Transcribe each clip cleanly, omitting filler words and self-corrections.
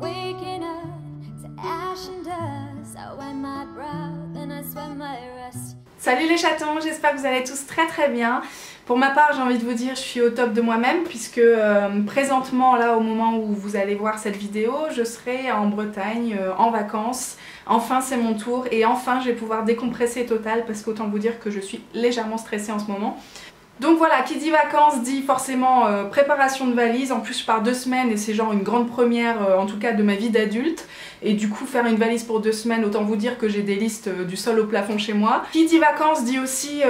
waking up to ash and dust. I wipe my brow, then I sweat my rust. Salut les chatons, j'espère que vous allez tous très bien. Pour ma part, j'ai envie de vous dire, je suis au top de moi-même puisque présentement, là, au moment où vous allez voir cette vidéo, je serai en Bretagne, en vacances. Enfin, c'est mon tour et enfin, je vais pouvoir décompresser total parce qu'autant vous dire que je suis légèrement stressée en ce moment. Donc voilà, qui dit vacances dit forcément préparation de valise. En plus je pars 2 semaines et c'est genre une grande première en tout cas de ma vie d'adulte. Et du coup faire une valise pour 2 semaines, autant vous dire que j'ai des listes du sol au plafond chez moi. Qui dit vacances dit aussi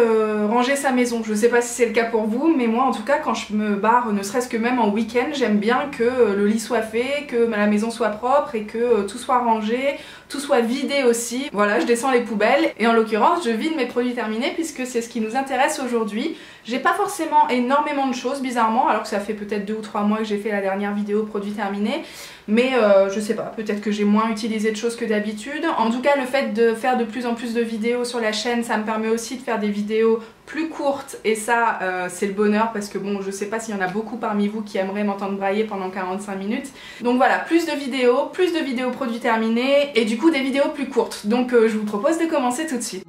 ranger sa maison. Je sais pas si c'est le cas pour vous, mais moi en tout cas quand je me barre, ne serait-ce que même en week-end, j'aime bien que le lit soit fait, que la maison soit propre et que tout soit rangé, tout soit vidé aussi. Voilà, je descends les poubelles et en l'occurrence je vide mes produits terminés puisque c'est ce qui nous intéresse aujourd'hui. J'ai pas forcément énormément de choses bizarrement, alors que ça fait peut-être 2 ou 3 mois que j'ai fait la dernière vidéo produits terminés, mais je sais pas, peut-être que j'ai moins utilisé de choses que d'habitude. En tout cas le fait de faire de plus en plus de vidéos sur la chaîne, ça me permet aussi de faire des vidéos plus courtes et ça c'est le bonheur parce que bon, je sais pas s'il y en a beaucoup parmi vous qui aimeraient m'entendre brailler pendant 45 minutes. Donc voilà, plus de vidéos produits terminés et du coup des vidéos plus courtes. Donc je vous propose de commencer tout de suite.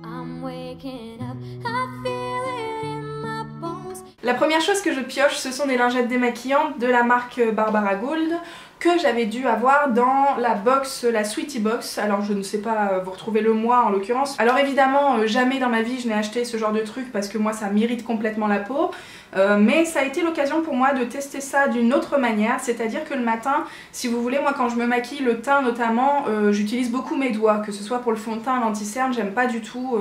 La première chose que je pioche, ce sont des lingettes démaquillantes de la marque Barbara Gold que j'avais dû avoir dans la box, la Sweetie Box. Alors je ne sais pas vous retrouver le mois en l'occurrence. Alors évidemment jamais dans ma vie je n'ai acheté ce genre de truc parce que moi ça m'irrite complètement la peau. Mais ça a été l'occasion pour moi de tester ça d'une autre manière, c'est-à-dire que le matin, si vous voulez, moi quand je me maquille, le teint notamment, j'utilise beaucoup mes doigts, que ce soit pour le fond de teint, l'anti-cerne, j'aime pas du tout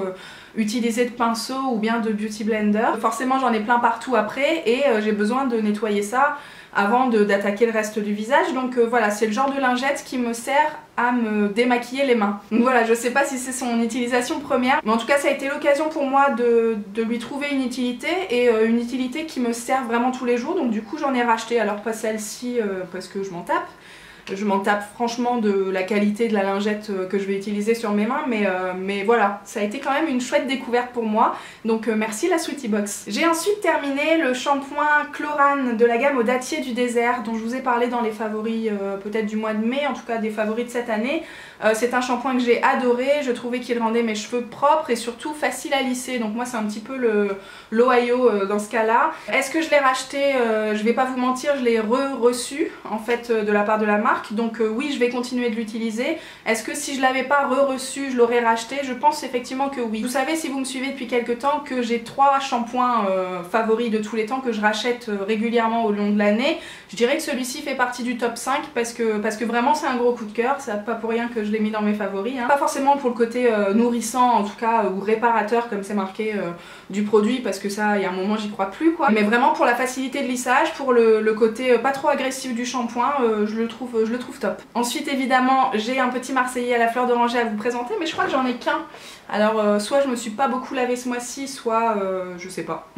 utiliser de pinceau ou bien de beauty blender. Forcément j'en ai plein partout après et j'ai besoin de nettoyer ça avant d'attaquer le reste du visage, donc voilà, c'est le genre de lingette qui me sert à me démaquiller les mains. Donc voilà, je sais pas si c'est son utilisation première, mais en tout cas ça a été l'occasion pour moi de lui trouver une utilité, et une utilité qui me sert vraiment tous les jours, donc du coup j'en ai racheté, alors pas celle-ci parce que je m'en tape. Je m'en tape franchement de la qualité de la lingette que je vais utiliser sur mes mains, mais voilà, ça a été quand même une chouette découverte pour moi, donc merci la Sweetie Box. J'ai ensuite terminé le shampoing Chlorane de la gamme au dattier du désert dont je vous ai parlé dans les favoris peut-être du mois de mai, en tout cas des favoris de cette année. C'est un shampoing que j'ai adoré, je trouvais qu'il rendait mes cheveux propres et surtout facile à lisser, donc moi c'est un petit peu l'Ohio dans ce cas là. Est-ce que je l'ai racheté? Je vais pas vous mentir, je l'ai reçu en fait de la part de la marque. Donc oui, je vais continuer de l'utiliser. Est-ce que si je l'avais pas reçu, je l'aurais racheté? Je pense effectivement que oui. Vous savez, si vous me suivez depuis quelques temps, que j'ai 3 shampoings favoris de tous les temps que je rachète régulièrement au long de l'année. Je dirais que celui-ci fait partie du top 5 parce que vraiment c'est un gros coup de cœur. C'est pas pour rien que je l'ai mis dans mes favoris, hein. Pas forcément pour le côté nourrissant en tout cas, ou réparateur comme c'est marqué du produit, parce que ça, il y a un moment j'y crois plus quoi. Mais vraiment pour la facilité de lissage, pour le côté pas trop agressif du shampoing, je le trouve top. Ensuite évidemment j'ai un petit marseillais à la fleur d'oranger à vous présenter, mais je crois que j'en ai qu'un. Alors soit je me suis pas beaucoup lavé ce mois-ci, soit je sais pas.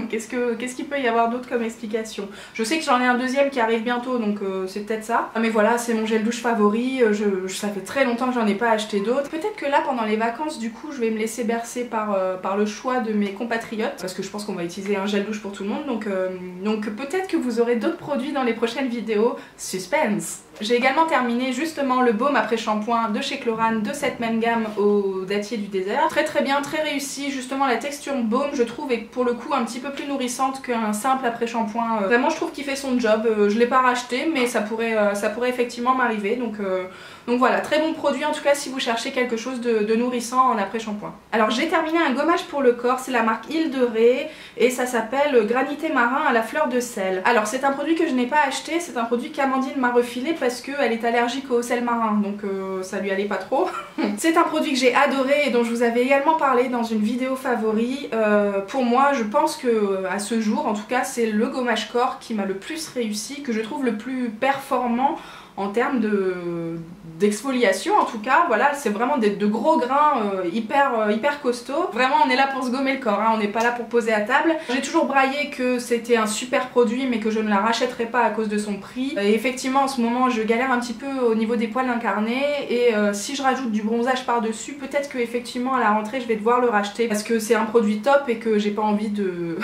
Qu'est-ce qu'il peut y avoir d'autre comme explication? Je sais que j'en ai un deuxième qui arrive bientôt, donc c'est peut-être ça. Mais voilà, c'est mon gel douche favori, ça fait très longtemps que j'en ai pas acheté d'autres. Peut-être que là pendant les vacances du coup je vais me laisser bercer par le choix de mes compatriotes, parce que je pense qu'on va utiliser un gel douche pour tout le monde, donc peut-être que vous aurez d'autres produits dans les prochaines vidéos. Suspense! J'ai également terminé justement le baume après shampoing de chez Chlorane de cette même gamme au dattier du désert. Très bien, très réussi, justement la texture baume je trouve est pour le coup un petit peu plus nourrissante qu'un simple après shampoing. Vraiment je trouve qu'il fait son job, je l'ai pas racheté mais ça pourrait effectivement m'arriver, donc voilà, très bon produit en tout cas si vous cherchez quelque chose de nourrissant en après shampoing. Alors j'ai terminé un gommage pour le corps, c'est la marque Île de Ré et ça s'appelle Granité Marin à la fleur de sel. Alors c'est un produit que je n'ai pas acheté, c'est un produit qu'Amandine m'a refilé parce qu'elle est allergique au sel marin, donc ça lui allait pas trop. C'est un produit que j'ai adoré et dont je vous avais également parlé dans une vidéo favori. Pour moi je pense que à ce jour en tout cas c'est le gommage corps qui m'a le plus réussi, que je trouve le plus performant en termes d'exfoliation en tout cas. Voilà, c'est vraiment de gros grains hyper costauds. Vraiment on est là pour se gommer le corps, hein, on n'est pas là pour poser à table. J'ai toujours braillé que c'était un super produit mais que je ne la rachèterais pas à cause de son prix. Et effectivement en ce moment je galère un petit peu au niveau des poils incarnés et si je rajoute du bronzage par dessus, peut-être que effectivement à la rentrée je vais devoir le racheter parce que c'est un produit top et que j'ai pas envie de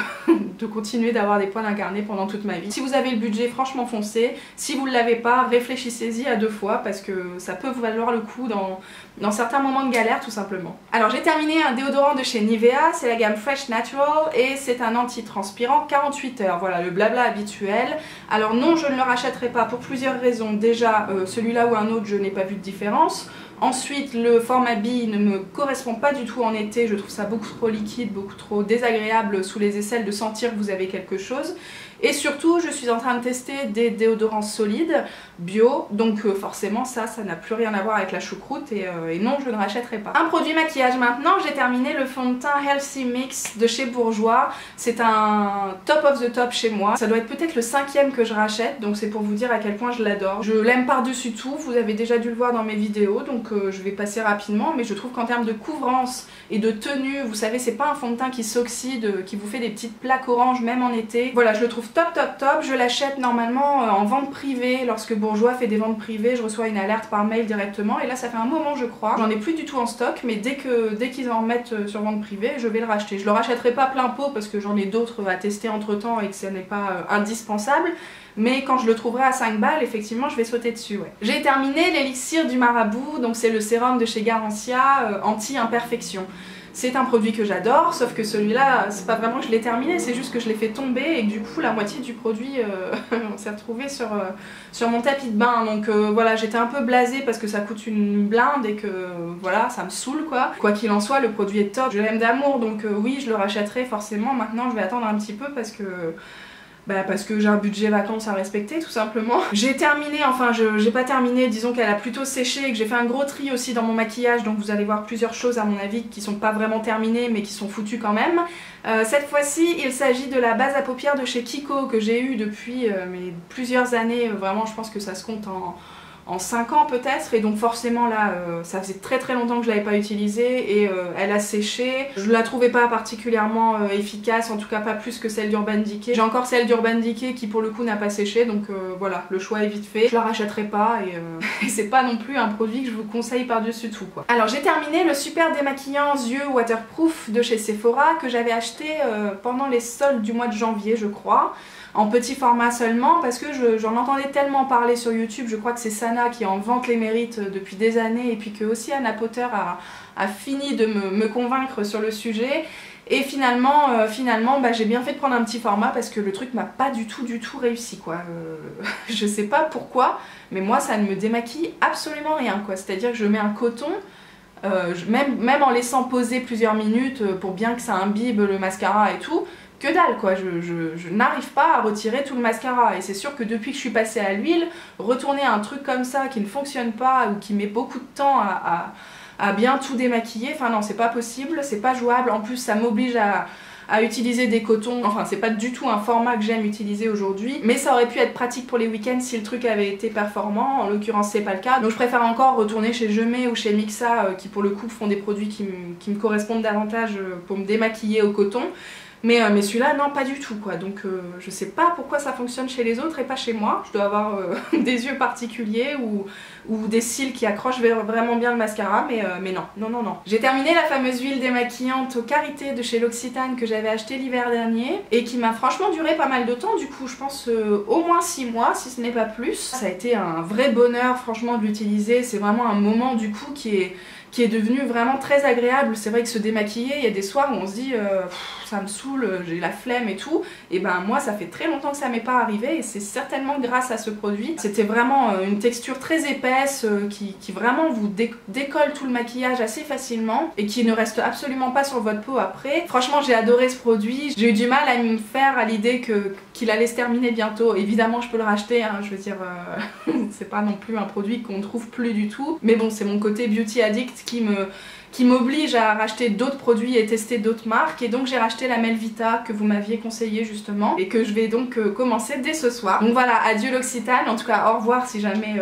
de continuer d'avoir des poils incarnés pendant toute ma vie. Si vous avez le budget, franchement foncez. Si vous ne l'avez pas, réfléchissez-y à 2 fois parce que ça peut vous valoir le coup dans certains moments de galère tout simplement. Alors j'ai terminé un déodorant de chez Nivea, c'est la gamme Fresh Natural et c'est un anti-transpirant 48 heures. Voilà le blabla habituel. Alors non, je ne le rachèterai pas pour plusieurs raisons. Déjà, celui-là ou un autre, je n'ai pas vu de différence. Ensuite, le format bille ne me correspond pas du tout en été, je trouve ça beaucoup trop liquide, beaucoup trop désagréable sous les aisselles de sentir que vous avez quelque chose. Et surtout, je suis en train de tester des déodorants solides, bio, donc forcément ça n'a plus rien à voir avec la choucroute et non, je ne rachèterai pas. Un produit maquillage maintenant, j'ai terminé le fond de teint Healthy Mix de chez Bourjois. C'est un top of the top chez moi. Ça doit être peut-être le 5e que je rachète, donc c'est pour vous dire à quel point je l'adore. Je l'aime par-dessus tout, vous avez déjà dû le voir dans mes vidéos, donc je vais passer rapidement, mais je trouve qu'en termes de couvrance et de tenue, vous savez, c'est pas un fond de teint qui s'oxyde, qui vous fait des petites plaques oranges même en été. Voilà, je le trouve top top top. Je l'achète normalement en vente privée. Lorsque Bourjois fait des ventes privées, je reçois une alerte par mail directement et là ça fait un moment je crois. J'en ai plus du tout en stock, mais dès qu'ils en remettent sur vente privée, je vais le racheter. Je le rachèterai pas plein pot parce que j'en ai d'autres à tester entre temps et que ça n'est pas indispensable. Mais quand je le trouverai à 5 balles, effectivement, je vais sauter dessus, ouais. J'ai terminé l'élixir du marabout, donc c'est le sérum de chez Garancia anti-imperfection. C'est un produit que j'adore, sauf que celui-là, c'est pas vraiment que je l'ai terminé, c'est juste que je l'ai fait tomber et que du coup la moitié du produit s'est retrouvé sur mon tapis de bain. Donc voilà, j'étais un peu blasée parce que ça coûte une blinde et que voilà, ça me saoule quoi. Quoi qu'il en soit, le produit est top, je l'aime d'amour, donc oui, je le rachèterai forcément. Maintenant, je vais attendre un petit peu parce que j'ai un budget vacances à respecter tout simplement. J'ai terminé, enfin j'ai pas terminé, disons qu'elle a plutôt séché et que j'ai fait un gros tri aussi dans mon maquillage, donc vous allez voir plusieurs choses à mon avis qui sont pas vraiment terminées mais qui sont foutues quand même. Cette fois-ci il s'agit de la base à paupières de chez Kiko que j'ai eu depuis plusieurs années, vraiment je pense que ça se compte en 5 ans peut-être, et donc forcément là ça faisait très très longtemps que je l'avais pas utilisée et elle a séché. Je la trouvais pas particulièrement efficace, en tout cas pas plus que celle d'Urban Decay. J'ai encore celle d'Urban Decay qui pour le coup n'a pas séché, donc voilà, le choix est vite fait. Je la rachèterai pas et c'est pas non plus un produit que je vous conseille par-dessus tout quoi. Alors j'ai terminé le super démaquillant yeux waterproof de chez Sephora que j'avais acheté pendant les soldes du mois de janvier je crois. En petit format seulement parce que j'en entendais tellement parler sur YouTube. Je crois que c'est Sana qui en vante les mérites depuis des années et puis que aussi Anna Potter a fini de me convaincre sur le sujet. Et finalement j'ai bien fait de prendre un petit format parce que le truc m'a pas du tout réussi quoi. Je sais pas pourquoi, mais moi ça ne me démaquille absolument rien quoi. C'est-à-dire que je mets un coton, même en laissant poser plusieurs minutes pour bien que ça imbibe le mascara et tout, que dalle quoi, je n'arrive pas à retirer tout le mascara et c'est sûr que depuis que je suis passée à l'huile, retourner à un truc comme ça qui ne fonctionne pas ou qui met beaucoup de temps à bien tout démaquiller, enfin non c'est pas possible, c'est pas jouable, en plus ça m'oblige à utiliser des cotons, enfin c'est pas du tout un format que j'aime utiliser aujourd'hui, mais ça aurait pu être pratique pour les week-ends si le truc avait été performant, en l'occurrence c'est pas le cas, donc je préfère encore retourner chez Jemé ou chez Mixa qui pour le coup font des produits qui me correspondent davantage pour me démaquiller au coton. Mais celui-là, non, pas du tout quoi. Donc je sais pas pourquoi ça fonctionne chez les autres et pas chez moi. Je dois avoir des yeux particuliers ou des cils qui accrochent vraiment bien le mascara, mais non. J'ai terminé la fameuse huile démaquillante au karité de chez L'Occitane que j'avais acheté l'hiver dernier et qui m'a franchement duré pas mal de temps. Du coup, je pense au moins 6 mois, si ce n'est pas plus. Ça a été un vrai bonheur franchement de l'utiliser. C'est vraiment un moment du coup qui est devenu vraiment très agréable. C'est vrai que se démaquiller, il y a des soirs où on se dit ça me saoule, j'ai la flemme et tout, et ben moi ça fait très longtemps que ça m'est pas arrivé et c'est certainement grâce à ce produit. C'était vraiment une texture très épaisse qui vraiment vous décolle tout le maquillage assez facilement et qui ne reste absolument pas sur votre peau après. Franchement j'ai adoré ce produit, j'ai eu du mal à me faire à l'idée qu'il allait se terminer bientôt. Évidemment je peux le racheter, hein, je veux dire c'est pas non plus un produit qu'on ne trouve plus du tout, mais bon c'est mon côté beauty addict qui m'oblige à racheter d'autres produits et tester d'autres marques, et donc j'ai racheté la Melvita que vous m'aviez conseillé justement et que je vais donc commencer dès ce soir. Donc voilà, adieu l'Occitane, en tout cas au revoir si jamais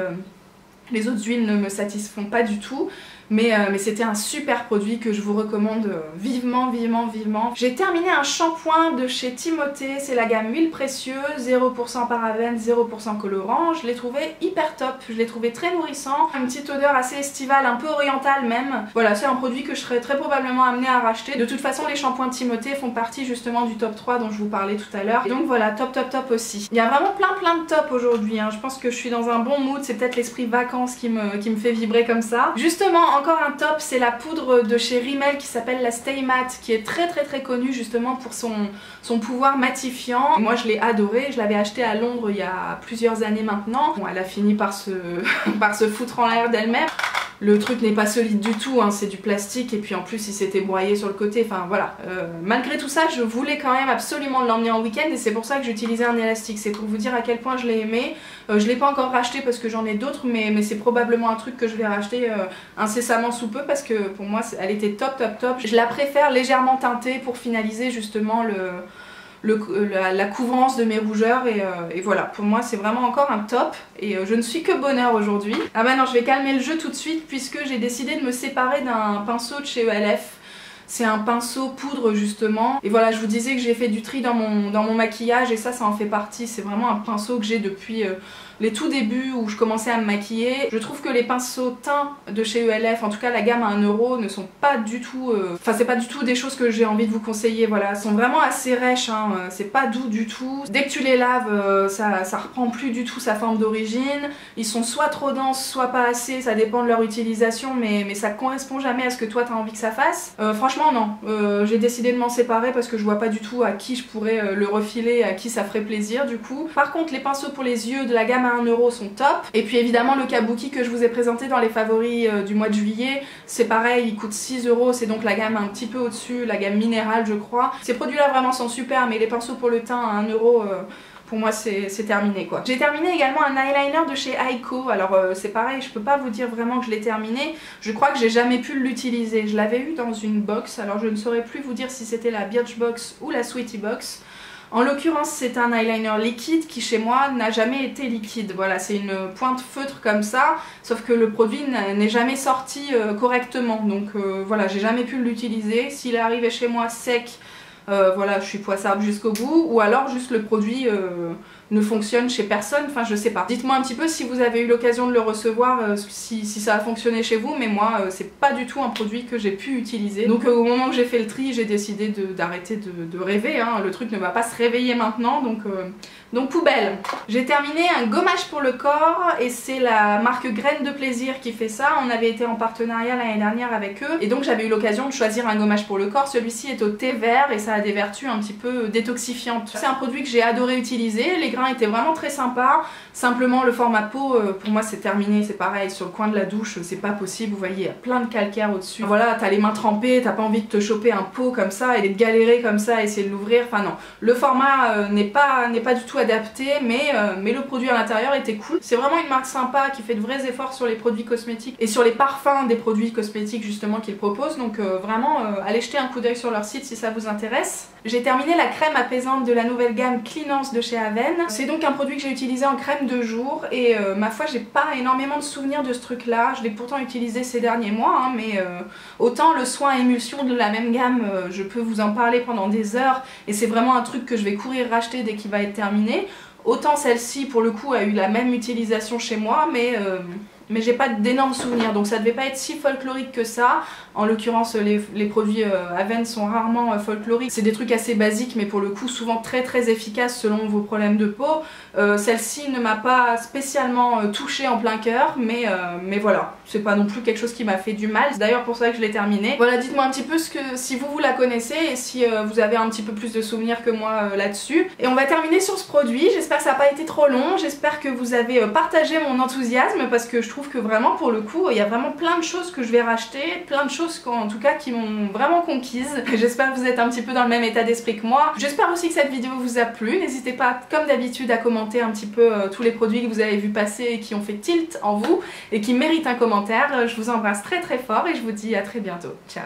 les autres huiles ne me satisfont pas du tout. mais c'était un super produit que je vous recommande vivement, vivement, vivement. J'ai terminé un shampoing de chez Timothée, c'est la gamme huile précieuse, 0% parabènes, 0% colorant. Je l'ai trouvé hyper top, je l'ai trouvé très nourrissant, une petite odeur assez estivale, un peu orientale même. Voilà, c'est un produit que je serais très probablement amenée à racheter. De toute façon, les shampoings de Timothée font partie justement du top 3 dont je vous parlais tout à l'heure. Et donc voilà, top top top aussi. Il y a vraiment plein de top aujourd'hui, hein. Je pense que je suis dans un bon mood, c'est peut-être l'esprit vacances qui me fait vibrer comme ça. Justement, encore un top, c'est la poudre de chez Rimmel qui s'appelle la Stay Matte, qui est très connue justement pour son pouvoir matifiant. Moi je l'ai adorée, je l'avais achetée à Londres il y a plusieurs années maintenant. Bon, elle a fini par se foutre en l'air d'elle-même. Le truc n'est pas solide du tout, hein, c'est du plastique et puis en plus il s'était broyé sur le côté, enfin voilà. Malgré tout ça, je voulais quand même absolument l'emmener en week-end et c'est pour ça que j'utilisais un élastique. C'est pour vous dire à quel point je l'ai aimé. Je l'ai pas encore racheté parce que j'en ai d'autres, mais c'est probablement un truc que je vais racheter incessamment sous peu parce que pour moi elle était top. Je la préfère légèrement teintée pour finaliser justement la couvrance de mes rougeurs et voilà, pour moi c'est vraiment encore un top et je ne suis que bonheur aujourd'hui. Ah bah non, je vais calmer le jeu tout de suite puisque j'ai décidé de me séparer d'un pinceau de chez ELF. C'est un pinceau poudre justement et voilà, je vous disais que j'ai fait du tri dans mon maquillage et ça en fait partie. C'est vraiment un pinceau que j'ai depuis les tout débuts où je commençais à me maquiller. Je trouve que les pinceaux teints de chez ELF, en tout cas la gamme à 1 €, ne sont pas du tout... Enfin c'est pas du tout des choses que j'ai envie de vous conseiller, voilà. Ils sont vraiment assez rêches, hein. C'est pas doux du tout. Dès que tu les laves, ça reprend plus du tout sa forme d'origine. Ils sont soit trop denses, soit pas assez, ça dépend de leur utilisation, mais ça correspond jamais à ce que toi t'as envie que ça fasse. Franchement non, j'ai décidé de m'en séparer parce que je vois pas du tout à qui je pourrais le refiler, à qui ça ferait plaisir du coup. Par contre les pinceaux pour les yeux de la gamme à 1 € sont top. Et puis évidemment le kabuki que je vous ai présenté dans les favoris du mois de juillet, c'est pareil, il coûte 6 €, c'est donc la gamme un petit peu au-dessus, la gamme minérale je crois. Ces produits là vraiment sont super, mais les pinceaux pour le teint à 1 €, pour moi c'est terminé quoi. J'ai terminé également un eyeliner de chez Aiko. Alors c'est pareil, je peux pas vous dire vraiment que je l'ai terminé. Je crois que j'ai jamais pu l'utiliser. Je l'avais eu dans une box, alors je ne saurais plus vous dire si c'était la Birchbox ou la Sweetie Box. En l'occurrence c'est un eyeliner liquide qui chez moi n'a jamais été liquide. Voilà, c'est une pointe feutre comme ça, sauf que le produit n'est jamais sorti correctement. Donc voilà, j'ai jamais pu l'utiliser. S'il est arrivé chez moi sec, voilà, je suis poissarde jusqu'au bout, ou alors juste le produit ne fonctionne chez personne, enfin je sais pas. Dites-moi un petit peu si vous avez eu l'occasion de le recevoir, si ça a fonctionné chez vous, mais moi c'est pas du tout un produit que j'ai pu utiliser. Donc au moment que j'ai fait le tri, j'ai décidé d'arrêter de rêver, hein. Le truc ne va pas se réveiller maintenant, donc poubelle. J'ai terminé un gommage pour le corps et c'est la marque Graines de Plaisir qui fait ça. On avait été en partenariat l'année dernière avec eux et donc j'avais eu l'occasion de choisir un gommage pour le corps. Celui-ci est au thé vert et ça a des vertus un petit peu détoxifiantes. C'est un produit que j'ai adoré utiliser, les grains étaient vraiment très sympas. Simplement le format peau, pour moi c'est terminé, c'est pareil, sur le coin de la douche c'est pas possible, vous voyez il y a plein de calcaire au dessus. Voilà, t'as les mains trempées, t'as pas envie de te choper un pot comme ça et de galérer comme ça, essayer de l'ouvrir, enfin non. Le format n'est pas du tout adapté, mais le produit à l'intérieur était cool. C'est vraiment une marque sympa qui fait de vrais efforts sur les produits cosmétiques et sur les parfums des produits cosmétiques justement qu'ils proposent, donc vraiment allez jeter un coup d'œil sur leur site si ça vous intéresse. J'ai terminé la crème apaisante de la nouvelle gamme Cleanance de chez Aven. C'est donc un produit que j'ai utilisé en crème de jour et ma foi j'ai pas énormément de souvenirs de ce truc là. Je l'ai pourtant utilisé ces derniers mois, hein, mais autant le soin émulsion de la même gamme, je peux vous en parler pendant des heures et c'est vraiment un truc que je vais courir racheter dès qu'il va être terminé. Autant celle-ci pour le coup a eu la même utilisation chez moi, mais j'ai pas d'énormes souvenirs, donc ça devait pas être si folklorique que ça. En l'occurrence les produits Aven sont rarement folkloriques, c'est des trucs assez basiques mais pour le coup souvent très efficaces selon vos problèmes de peau. Celle-ci ne m'a pas spécialement touchée en plein cœur, mais voilà, c'est pas non plus quelque chose qui m'a fait du mal, c'est d'ailleurs pour ça que je l'ai terminée. Voilà, dites-moi un petit peu si vous la connaissez et si vous avez un petit peu plus de souvenirs que moi là-dessus. Et on va terminer sur ce produit, j'espère que ça n'a pas été trop long, j'espère que vous avez partagé mon enthousiasme parce que je trouve que vraiment pour le coup il y a vraiment plein de choses que je vais racheter, plein de choses en tout cas qui m'ont vraiment conquise. J'espère que vous êtes un petit peu dans le même état d'esprit que moi. J'espère aussi que cette vidéo vous a plu, n'hésitez pas comme d'habitude à commenter un petit peu tous les produits que vous avez vu passer et qui ont fait tilt en vous et qui méritent un commentaire. Je vous embrasse très fort et je vous dis à très bientôt. Ciao.